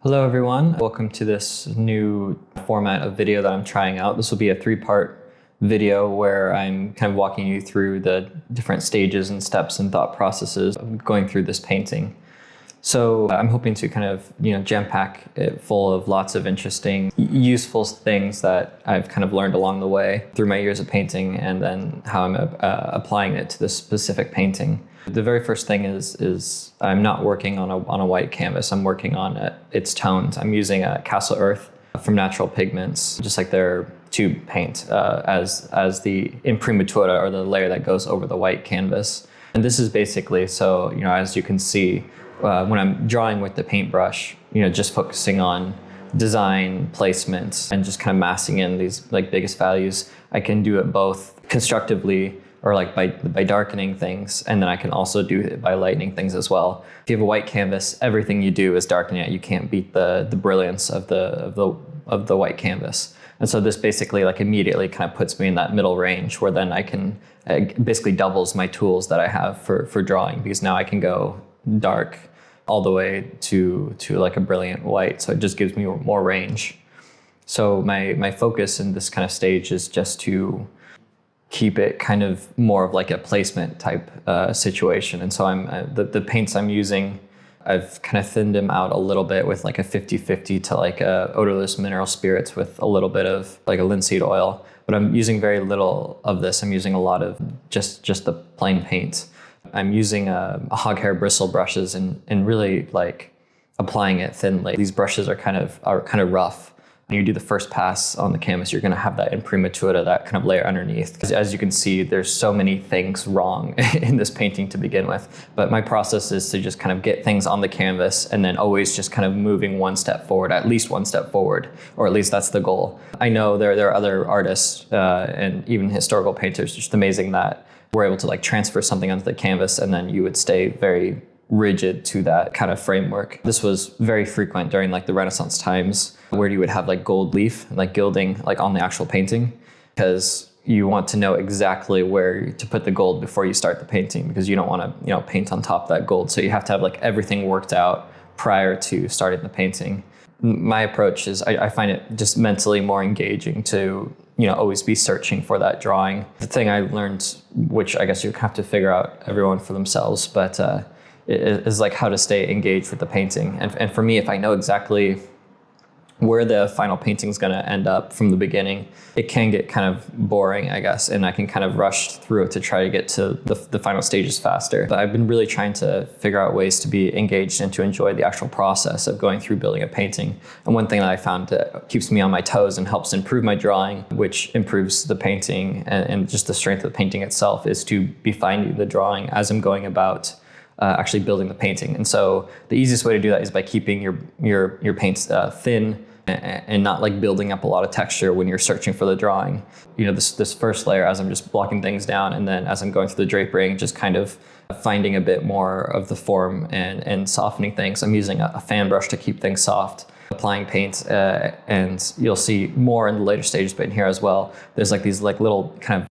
Hello everyone, welcome to this new format of video that I'm trying out. This will be a three-part video where I'm kind of walking you through the different stages and steps and thought processes of going through this painting. So I'm hoping to kind of, jam-pack it full of lots of interesting, useful things that I've kind of learned along the way through my years of painting and then how I'm applying it to this specific painting. The very first thing is I'm not working on a white canvas. I'm working on its tones. I'm using a Castle Earth from Natural Pigments, just like their tube paint as the imprimatura, or the layer that goes over the white canvas. And this is basically, so, as you can see, when I'm drawing with the paintbrush, just focusing on design, placement, and just kind of massing in these like biggest values, I can do it both constructively or like by darkening things, and then I can also do it by lightening things as well. If you have a white canvas, everything you do is darkening it. You can't beat the brilliance of the white canvas. And so this basically like immediately kind of puts me in that middle range where then I can basically doubles my tools that I have for drawing, because now I can go dark all the way to like a brilliant white. So it just gives me more range. So my focus in this kind of stage is just to keep it kind of more of like a placement type situation. And so the paints I'm using, I've kind of thinned them out a little bit with like a 50-50 to like a odorless mineral spirits with a little bit of like a linseed oil. But I'm using very little of this. I'm using a lot of just the plain paint. I'm using hog hair bristle brushes and really like applying it thinly. These brushes are kind of rough. When you do the first pass on the canvas, you're going to have that imprimatura, that kind of layer underneath. Because as you can see, there's so many things wrong in this painting to begin with. But my process is to just kind of get things on the canvas and then always just kind of moving one step forward, at least one step forward, or at least that's the goal. I know there are other artists and even historical painters, just amazing that we're able to like transfer something onto the canvas and then you would stay very rigid to that kind of framework. This was very frequent during like the Renaissance times, where you would have like gold leaf and like gilding like on the actual painting, because you want to know exactly where to put the gold before you start the painting, because you don't want to paint on top of that gold. So you have to have like everything worked out prior to starting the painting. My approach is I find it just mentally more engaging to always be searching for that drawing. The thing I learned, which I guess you have to figure out everyone for themselves, but is like how to stay engaged with the painting. And for me, if I know exactly where the final painting is going to end up from the beginning, it can get kind of boring, I guess, and I can kind of rush through it to try to get to the final stages faster. But I've been really trying to figure out ways to be engaged and to enjoy the actual process of going through building a painting. And one thing that I found that keeps me on my toes and helps improve my drawing, which improves the painting and just the strength of the painting itself, is to be finding the drawing as I'm going about actually building the painting. And so the easiest way to do that is by keeping your paints thin and not like building up a lot of texture when you're searching for the drawing. This first layer, as I'm just blocking things down, and then as I'm going through the drapering, just kind of finding a bit more of the form and softening things. I'm using a fan brush to keep things soft, applying paint, and you'll see more in the later stages, but in here as well, there's like these like little kind of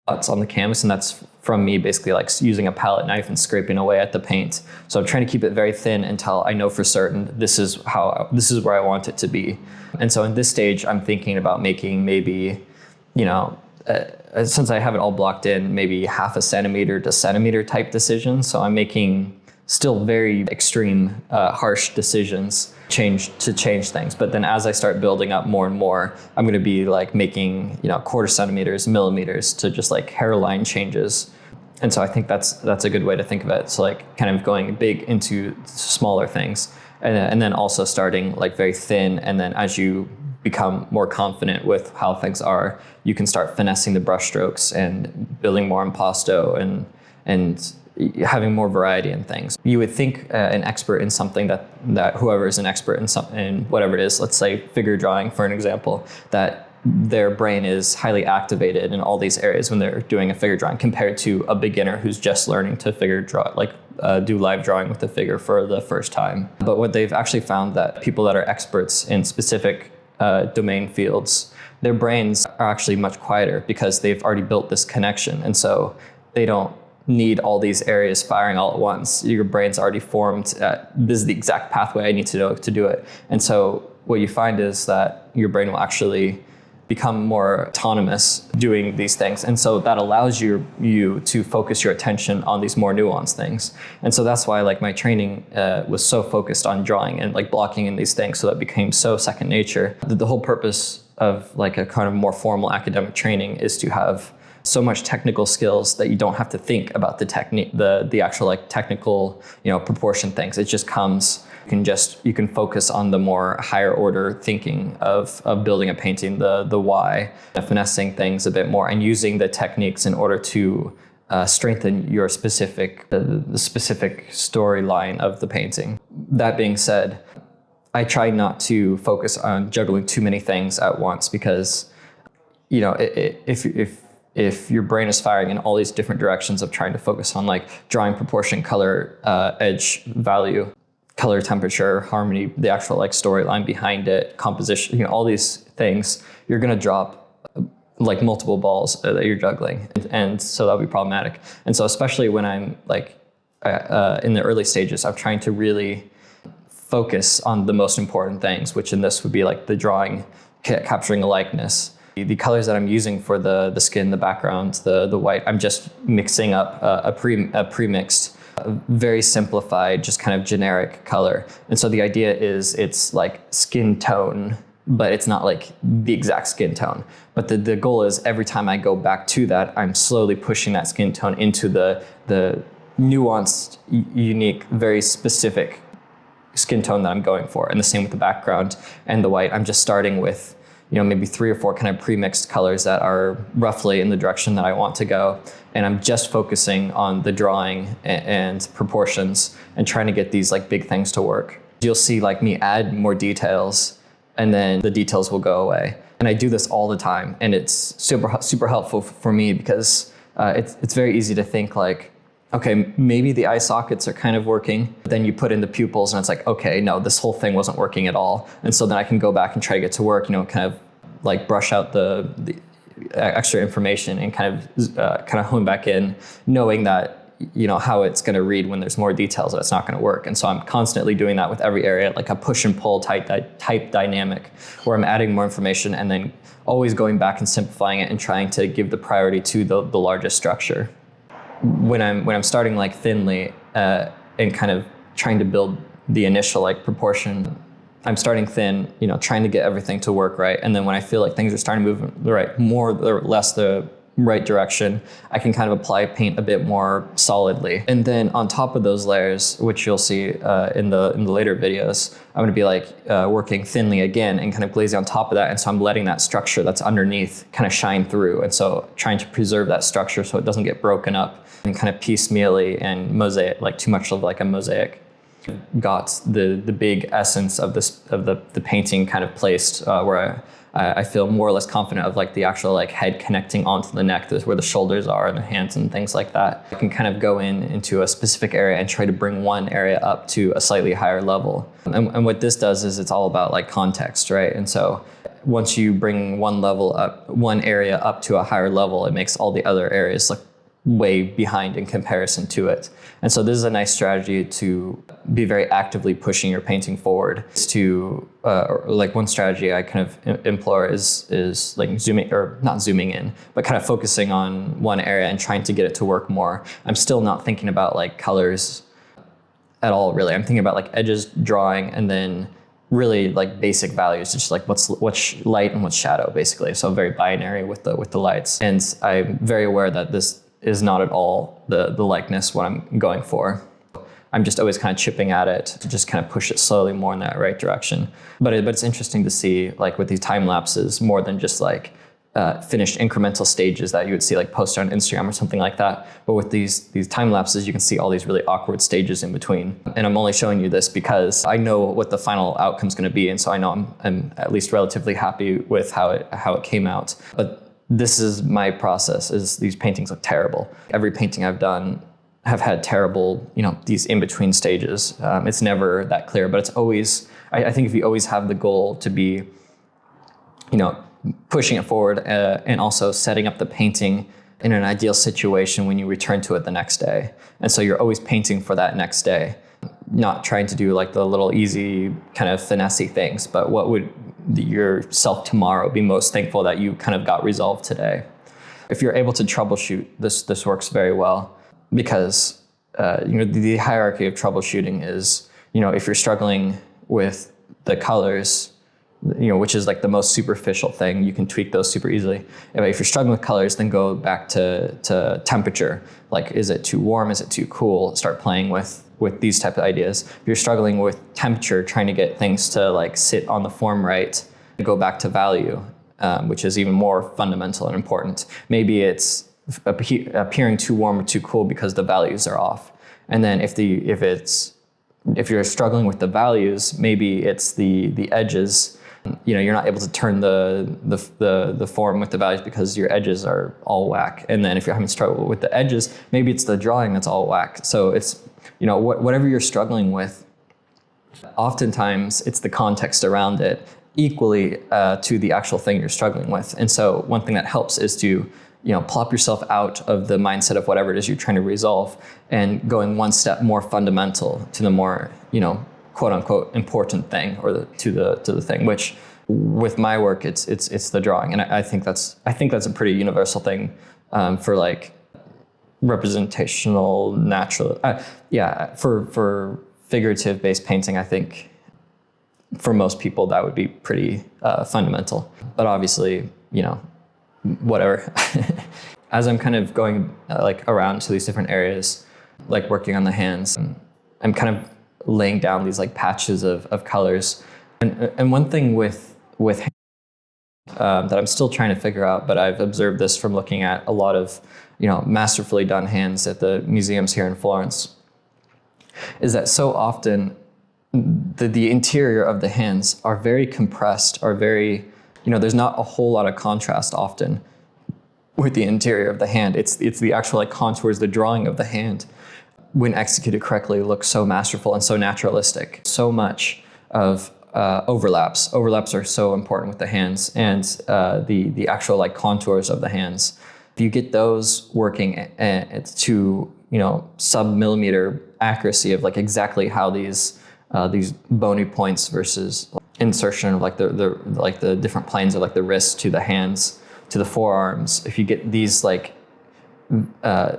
dots on the canvas, and that's from me basically like using a palette knife and scraping away at the paint. So I'm trying to keep it very thin until I know for certain this is where I want it to be. And so in this stage, I'm thinking about making maybe, since I have it all blocked in, maybe 0.5 centimeter to centimeter type decisions. So I'm making still very extreme, harsh decisions change things. But then as I start building up more and more, I'm going to be like making, 1/4 centimeters, millimeters to just like hairline changes. And so I think that's a good way to think of it. So like kind of going big into smaller things, and then also starting like very thin. And then as you become more confident with how things are, you can start finessing the brush strokes and building more impasto and having more variety in things. You would think an expert in something that whoever is an expert in whatever it is, let's say figure drawing for an example, that their brain is highly activated in all these areas when they're doing a figure drawing, compared to a beginner who's just learning to do live drawing with the figure for the first time. But what they've actually found, that people that are experts in specific domain fields, their brains are actually much quieter because they've already built this connection, and so they don't need all these areas firing all at once. Your brain's already formed, this is the exact pathway I need to do it. And so what you find is that your brain will actually become more autonomous doing these things. And so that allows you to focus your attention on these more nuanced things. And so that's why like my training was so focused on drawing and like blocking in these things, so that became so second nature. The whole purpose of like a kind of more formal academic training is to have so much technical skills that you don't have to think about the technique, the actual like technical, proportion things. It just comes. You can focus on the more higher order thinking of building a painting, the why, finessing things a bit more, and using the techniques in order to strengthen your the specific storyline of the painting. That being said, I try not to focus on juggling too many things at once, because if your brain is firing in all these different directions of trying to focus on like drawing, proportion, color, edge, value, color, temperature, harmony, the actual like storyline behind it, composition, all these things, you're going to drop like multiple balls that you're juggling. And so that'll be problematic. And so especially when I'm like in the early stages, I'm trying to really focus on the most important things, which in this would be like the drawing, capturing a likeness. The colors that I'm using for the skin, the background, the white, I'm just mixing up a pre-mixed, very simplified, just kind of generic color. And so the idea is it's like skin tone, but it's not like the exact skin tone. But the goal is every time I go back to that, I'm slowly pushing that skin tone into the nuanced, unique, very specific skin tone that I'm going for. And the same with the background and the white. I'm just starting with maybe 3 or 4 kind of pre-mixed colors that are roughly in the direction that I want to go. And I'm just focusing on the drawing and proportions and trying to get these like big things to work. You'll see like me add more details, and then the details will go away. And I do this all the time. And it's super helpful for me, because it's very easy to think like, okay, maybe the eye sockets are kind of working. But then you put in the pupils and it's like, okay, no, this whole thing wasn't working at all. And so then I can go back and try to get to work, kind of like brush out the extra information and kind of hone back in, knowing that, how it's going to read when there's more details, that it's not going to work. And so I'm constantly doing that with every area, like a push and pull type dynamic, where I'm adding more information and then always going back and simplifying it and trying to give the priority to the largest structure. When I'm starting like thinly and kind of trying to build the initial like proportion, I'm starting thin, trying to get everything to work right. And then when I feel like things are starting to move more or less the right direction, I can kind of apply paint a bit more solidly. And then on top of those layers, which you'll see in the later videos, I'm going to be like working thinly again and kind of glazing on top of that. And so I'm letting that structure that's underneath kind of shine through. And so trying to preserve that structure so it doesn't get broken up and kind of piecemeally and mosaic, like too much of like a mosaic. Got the big essence of the painting kind of placed where I feel more or less confident of like the actual like head connecting onto the neck, where the shoulders are and the hands and things like that. I can kind of go into a specific area and try to bring one area up to a slightly higher level. And what this does is it's all about like context, right? And so once you bring one area up to a higher level, it makes all the other areas look way behind in comparison to it. And so this is a nice strategy to be very actively pushing your painting forward. Like one strategy I kind of implore is like not zooming in, but kind of focusing on one area and trying to get it to work more. I'm still not thinking about like colors at all, really. I'm thinking about like edges, drawing, and then really like basic values, just like what's light and what's shadow, basically. So very binary with the lights. And I'm very aware that this is not at all the likeness what I'm going for. I'm just always kind of chipping at it to just kind of push it slowly more in that right direction. But it's interesting to see like with these time lapses, more than just like finished incremental stages that you would see like posted on Instagram or something like that. But with these time lapses, you can see all these really awkward stages in between. And I'm only showing you this because I know what the final outcome is going to be. And so I know I'm at least relatively happy with how it came out. But this is my process, is these paintings look terrible. Every painting I've done have had terrible, these in-between stages. It's never that clear, but it's always, I think if you always have the goal to be, pushing it forward and also setting up the painting in an ideal situation when you return to it the next day. And so you're always painting for that next day, not trying to do like the little easy kind of finessey things, but what would yourself tomorrow be most thankful that you kind of got resolved today? If you're able to troubleshoot, this works very well, because the hierarchy of troubleshooting is, if you're struggling with the colors, which is like the most superficial thing, you can tweak those super easily. If you're struggling with colors, then go back to temperature. Like, is it too warm? Is it too cool? Start playing with these type of ideas. If you're struggling with temperature, trying to get things to like sit on the form right, go back to value, which is even more fundamental and important. Maybe it's appearing too warm or too cool because the values are off. And then if you're struggling with the values, maybe it's the edges. You're not able to turn the form with the values because your edges are all whack. And then if you're having struggle with the edges, maybe it's the drawing that's all whack. So it's, whatever you're struggling with, oftentimes it's the context around it equally to the actual thing you're struggling with. And so one thing that helps is to, plop yourself out of the mindset of whatever it is you're trying to resolve and going one step more fundamental to the more, quote unquote important thing, or to the thing, which with my work, it's the drawing. And I think that's a pretty universal thing for like representational natural, for figurative based painting. I think for most people that would be pretty fundamental, but obviously, whatever. As I'm kind of going around to these different areas, like working on the hands, I'm kind of laying down these like patches of colors. And one thing with that I'm still trying to figure out, but I've observed this from looking at a lot of, masterfully done hands at the museums here in Florence, is that so often the interior of the hands are very compressed, are very, there's not a whole lot of contrast often with the interior of the hand. It's the actual like contours, the drawing of the hand, when executed correctly, looks so masterful and so naturalistic. So much of overlaps. Overlaps are so important with the hands, and the actual like contours of the hands. If you get those working to sub-millimeter accuracy of like exactly how these bony points versus insertion of like the different planes of like the wrists to the hands to the forearms. If you get these like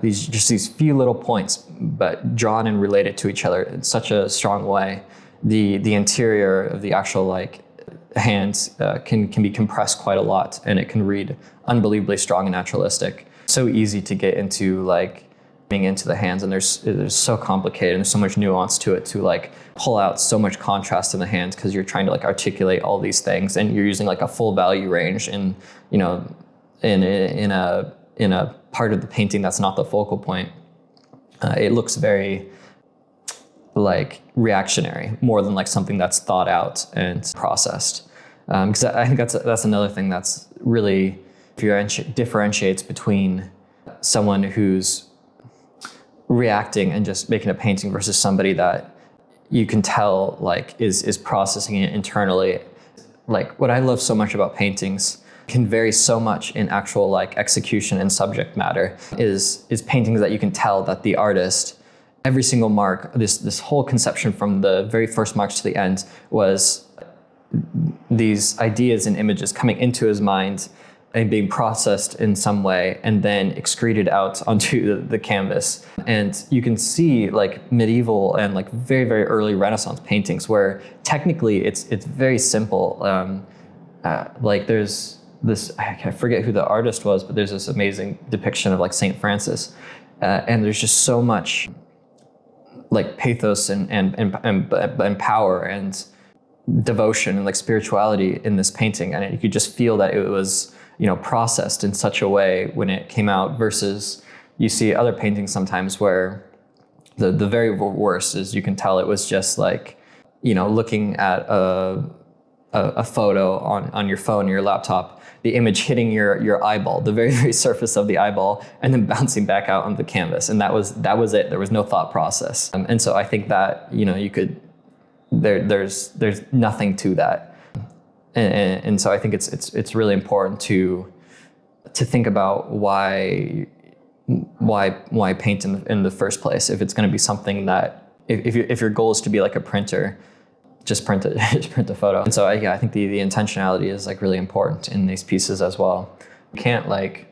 these few little points, but drawn and related to each other in such a strong way, the interior of the actual like hands can be compressed quite a lot, and it can read unbelievably strong and naturalistic. So easy to get into like being into the hands, and there's so complicated and there's so much nuance to it to like pull out so much contrast in the hands, because you're trying to like articulate all these things, and you're using like a full value range in a part of the painting that's not the focal point. It looks very like reactionary more than like something that's thought out and processed. Because I think that's another thing that's really differentiates between someone who's reacting and just making a painting versus somebody that you can tell like is processing it internally. Like what I love so much about paintings can vary so much in actual like execution and subject matter is paintings that you can tell that the artist, every single mark, this whole conception from the very first marks to the end was these ideas and images coming into his mind and being processed in some way and then excreted out onto the canvas. And you can see like medieval and like very, very early Renaissance paintings where technically it's very simple. Like there's this, I forget who the artist was, but there's this amazing depiction of like Saint Francis. And there's just so much like pathos and power and devotion and like spirituality in this painting. And you could just feel that it was, processed in such a way when it came out, versus you see other paintings sometimes where the very worst is you can tell it was just like, looking at a photo on your phone, your laptop, the image hitting your eyeball, the very, very surface of the eyeball, and then bouncing back out on the canvas. And that was it. There was no thought process. And so I think that, you could, there's nothing to that. And so I think it's really important to to think about why paint in the first place. If it's going to be something that, if your goal is to be like a printer, just print it, just print the photo. And so I think the intentionality is like really important in these pieces as well. You can't like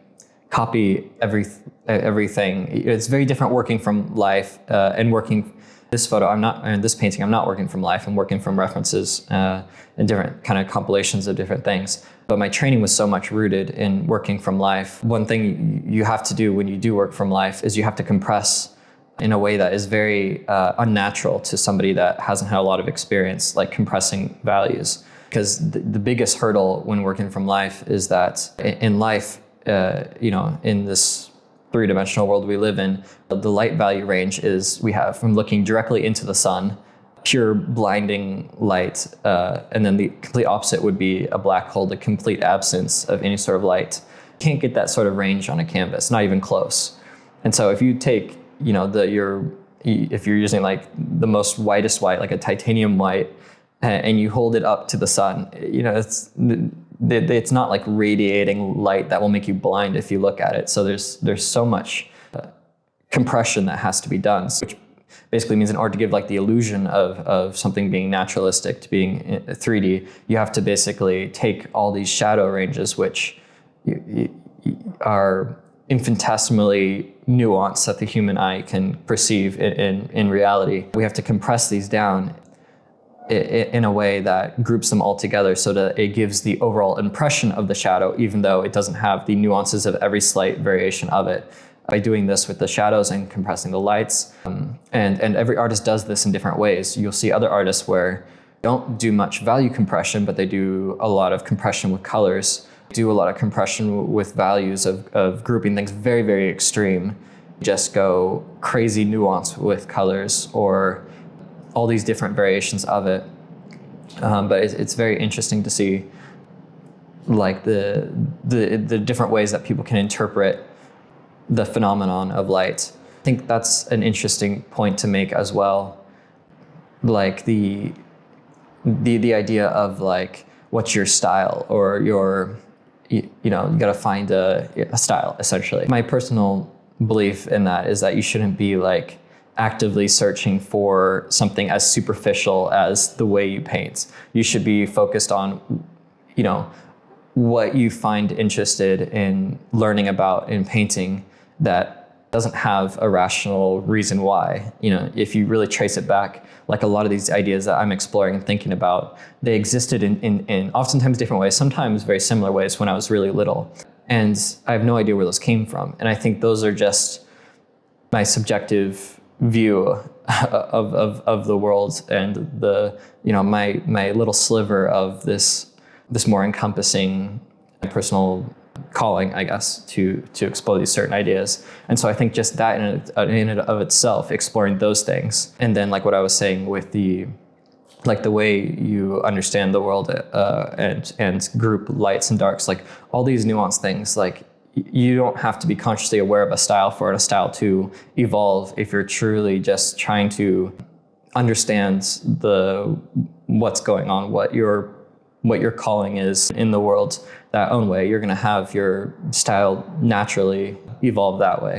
copy everything. It's very different working from life and working. This photo, this painting, I'm not working from life. I'm working from references and different kind of compilations of different things. But my training was so much rooted in working from life. One thing you have to do when you do work from life is you have to compress in a way that is very unnatural to somebody that hasn't had a lot of experience, like compressing values. Because the biggest hurdle when working from life is that in life, in this three-dimensional world we live in, the light value range is we have from looking directly into the sun, pure blinding light, and then the complete opposite would be a black hole, the complete absence of any sort of light. You can't get that sort of range on a canvas, not even close. And so if you take, if you're using like the most whitest white, like a titanium white, and you hold it up to the sun, it's not like radiating light that will make you blind if you look at it. So there's so much compression that has to be done, which basically means in order to give like the illusion of something being naturalistic to being 3D, you have to basically take all these shadow ranges, which are infinitesimally nuanced that the human eye can perceive in reality. We have to compress these down in a way that groups them all together so that it gives the overall impression of the shadow, even though it doesn't have the nuances of every slight variation of it. By doing this with the shadows and compressing the lights, and every artist does this in different ways. You'll see other artists where they don't do much value compression, but they do a lot of compression with colors, do a lot of compression with values of grouping things very, very extreme, just go crazy nuance with colors or all these different variations of it. But it's very interesting to see like the different ways that people can interpret the phenomenon of light. I think that's an interesting point to make as well. Like the idea of like, what's your style, or you gotta find a style essentially. My personal belief in that is that you shouldn't be like actively searching for something as superficial as the way you paint. You should be focused on, what you find interested in learning about in painting that doesn't have a rational reason why. If you really trace it back, like a lot of these ideas that I'm exploring and thinking about, they existed in oftentimes different ways, sometimes very similar ways when I was really little. And I have no idea where those came from. And I think those are just my subjective view of the world and my little sliver of this more encompassing personal calling, I guess, to explore these certain ideas. And so I think just that in and of itself, exploring those things, and then like what I was saying with the way you understand the world and group lights and darks, like all these nuanced things, like you don't have to be consciously aware of a style for a style to evolve if you're truly just trying to understand what's going on, what your calling is in the world that own way. You're going to have your style naturally evolve that way.